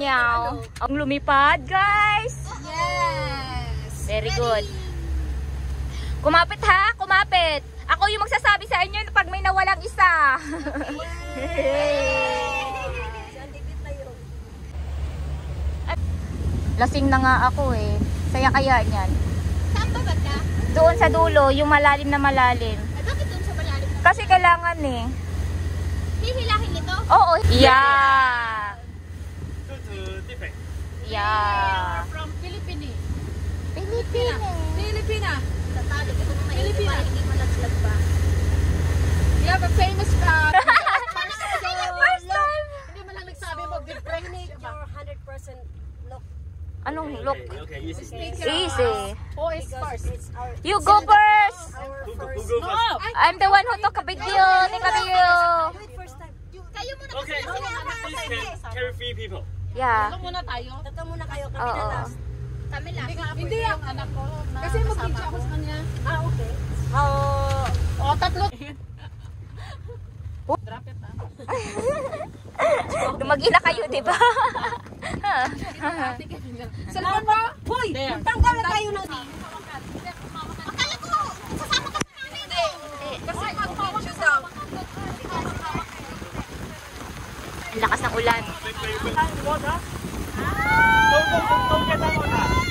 nyaw. Ang lumipad, guys. Yes. Very good. Kumapit ha, kumapit. Ako yung magsasabi sa inyo pag may nawalang isa. Lasing na nga ako eh. Saya kaya niyan. Saan ba ba ka? Doon sa dulo, yung malalim na malalim. Ay, bakit doon sa malalim na? Kasi kailangan eh. Hihilahin ito? Oo. Yeah. Yeah. From Philippines. Pilipina. Tatalo ko na Pilipina. Hindi malaglag ba? You have a famous First time. Hindi mo lang nagsabi mo, good training. Your 100% look. Anong look? Okay, easy. Easy. Who is first? It's our, You go first. our Who first. go first? I'm the one who took a video. Take a video. Do it first time. Kayo muna Okay, please carry 3 people. Yeah. Ito muna tayo. Tatlo muna kayo. Kami Oo. na last. Kami lang. Hindi yung anak ko. Kasi mag-video ako sa kanya. Ah, okay. O, tatlo. Drop it Dumagi na kayo, di ba? Cellphone mo? Hoy! Tanggal na tayo na din. Akala ko, sasama ka sa namin. Kasi mag-video daw. Ang lakas ng ulan.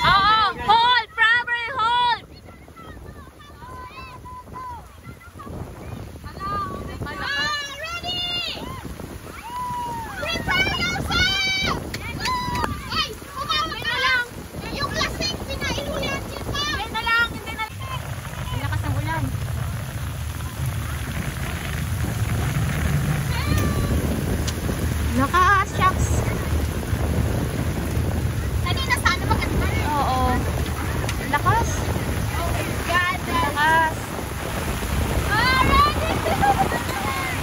Oo, hold! Proper hold! Ang lakas ng ulan. Naka-shocks. Oo. Lakas. Lakas.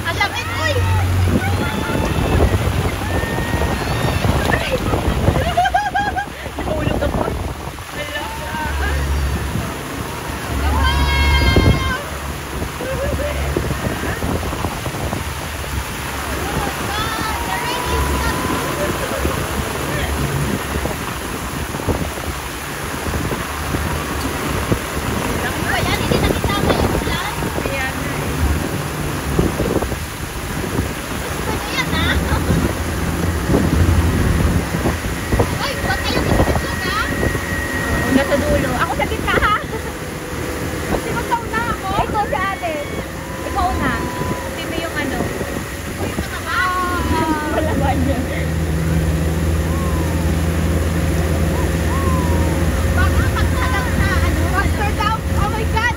Ang lamig, uy! Nahulog ako. Nasa dulo. Ako sa gitna ha. Kasi magkauna ako. Ikaw si Alex. Ikaw na. Sino yung ano? Malaban niya. Oh my God!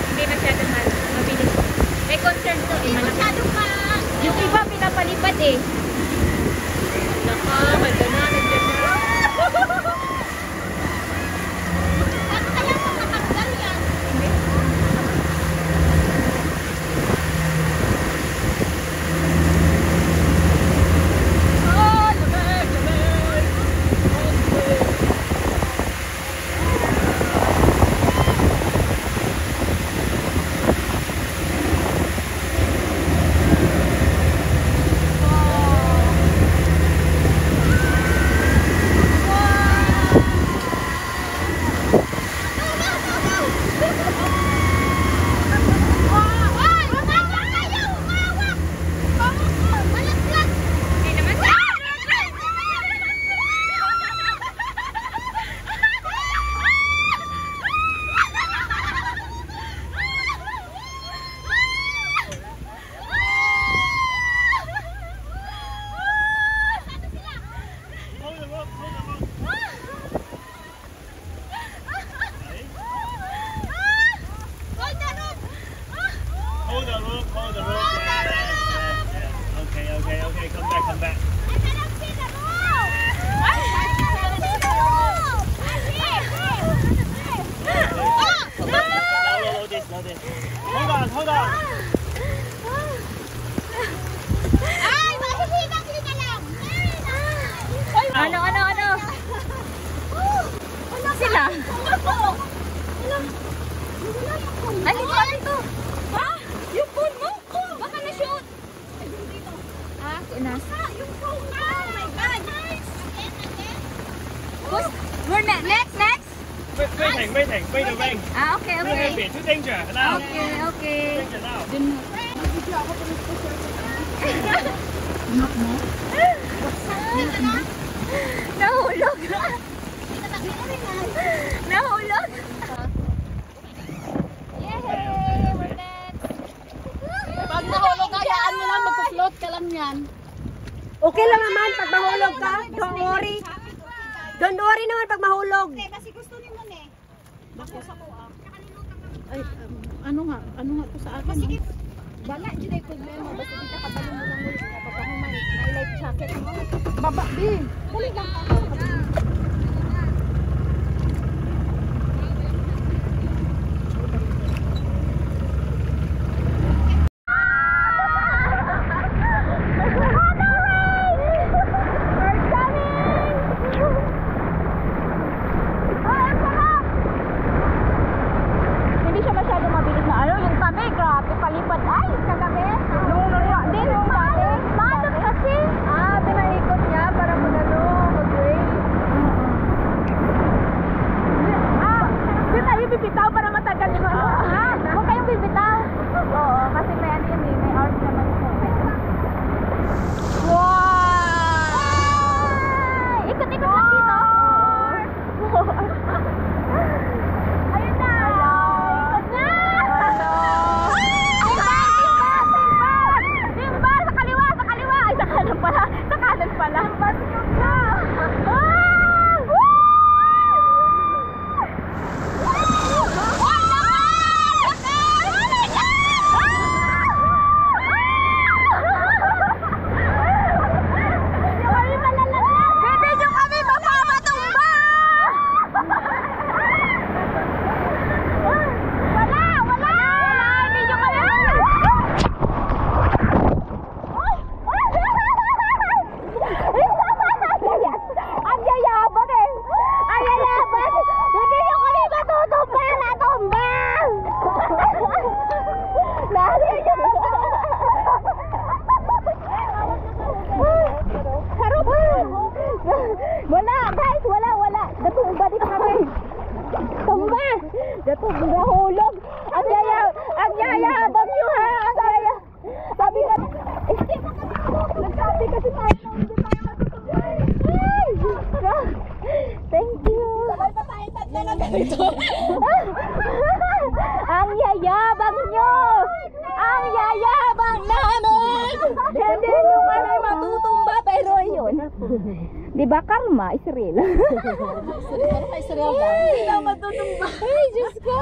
Hindi masyadong mabilis. May concern to eh. Malaki. Yung iba pinapalipad eh. Naka, handa na. Nandiyan na. Sila? Ay, ito. Wait, wait. Ah, okay, Too okay. heavy, too danger. Allow. Okay, okay. Danger, allow. Nahulog. Nahulog. Yay! We're next. Pag nahulog, hayaan mo lang, mag-float ka lang yan. Okay lang naman pag mahulog ka. Don't worry. Don't worry naman pag mahulog. Kasi gusto ni Mon eh. Ay, ano nga to sa akin? Sige, bala, di na yung problema. Basta kita kabalo mo lang ulit. Papahuman, may life jacket mo. Baba, di. Dali lang ka. Hindi siya masyado mabilis na ano, yung tabi, grabe, palipad. Ay, kagabi. Nung din, nung dati. Malot kasi. Ah, pinaikot niya para mag-ano, mag-wave. Ah, di tayo bibitaw para matagal yung ano. Ha? Huwag kayong bibitaw. Oo, kasi may ano yun eh, may hours naman po. Wow! Ikot-ikot lang dito. Ayun na! Ikot na! Timba! Sa kaliwa! Sa kaliwa! Ay, sa kanan pala! Sa kanan pala! Hindi nyo kami mapapatumba! Wala! Hindi nyo kami! Ang yayabang eh! Ang yayabang! Hindi nyo kami matutumba! Natumbang! Harap! Wala! Guys! Wala! Natumba din kami! Tumba! Nahulog! Ang yayabang nyo ha! Ang yayabang! Sabi ka... Nagsabi kasi tayo na hindi tayo matutumba! Thank you! Sabay pa tayo tatlo na ganito! Ang yayabang nyo! Ang yayabang namin! Hindi nyo kami matutumba pero yun. Diba karma is real? Karma is real ba? Hindi na matutumba. Ay, Diyos ko!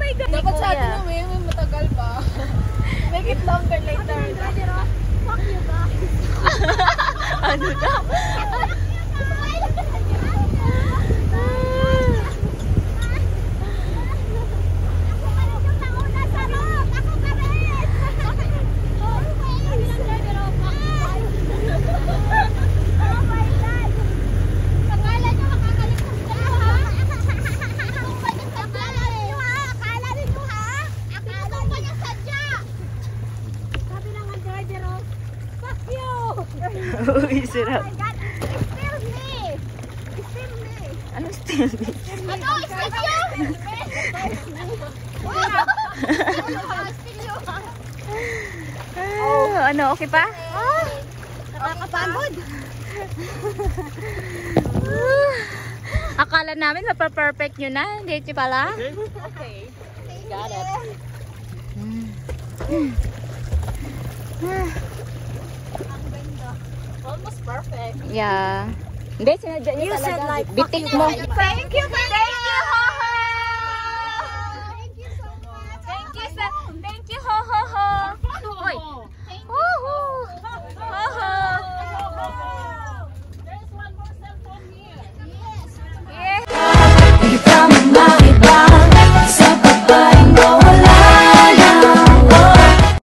my God. Dapat sa atin na may matagal pa. Make it longer later. Fuck you guys. Ano daw? Uy, sarap. Ano still me? Ano, okay pa? Nakakapagod. Akala namin mapa-perfect nyo na. Hindi nyo pala? Okay. Got it. Almost perfect. Yeah. Hindi, sinadya niya talaga. Bitik mo. Thank you,